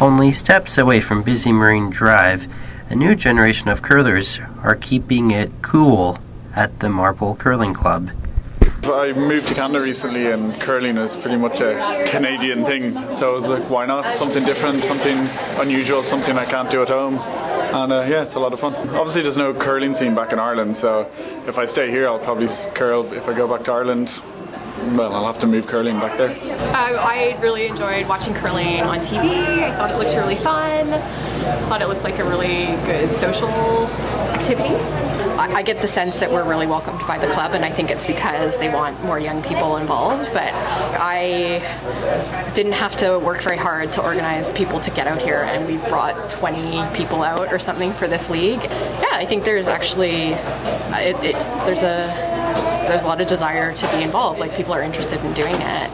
Only steps away from busy Marine Drive, a new generation of curlers are keeping it cool at the Marple Curling Club. I moved to Canada recently and curling is pretty much a Canadian thing, so I was like, why not? Something different, something unusual, something I can't do at home. And yeah, it's a lot of fun. Obviously there's no curling scene back in Ireland, so if I stay here I'll probably curl. If I go back to Ireland, well, I'll have to move curling back there. I really enjoyed watching curling on TV. I thought it looked really fun. I thought it looked like a really good social activity. I get the sense that we're really welcomed by the club, and I think it's because they want more young people involved, but I didn't have to work very hard to organize people to get out here, and we brought 20 people out or something for this league. Yeah, I think there's actually, there's a lot of desire to be involved, like people are interested in doing it.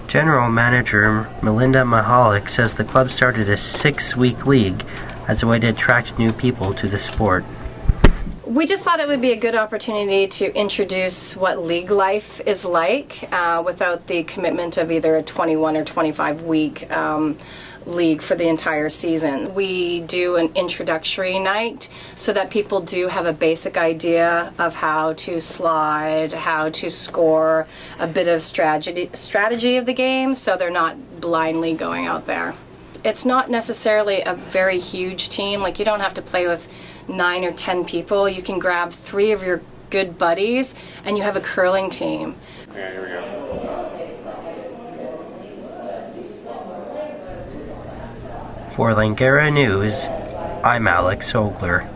General Manager Melinda Mahalik says the club started a 6-week league as a way to attract new people to the sport. We just thought it would be a good opportunity to introduce what league life is like without the commitment of either a 21 or 25 week league for the entire season. We do an introductory night so that people do have a basic idea of how to slide, how to score, a bit of strategy of the game, so they're not blindly going out there. It's not necessarily a very huge team, like you don't have to play with 9 or 10 people. You can grab 3 of your good buddies and you have a curling team. Yeah, here we go. For Langara News, I'm Alex Ogler.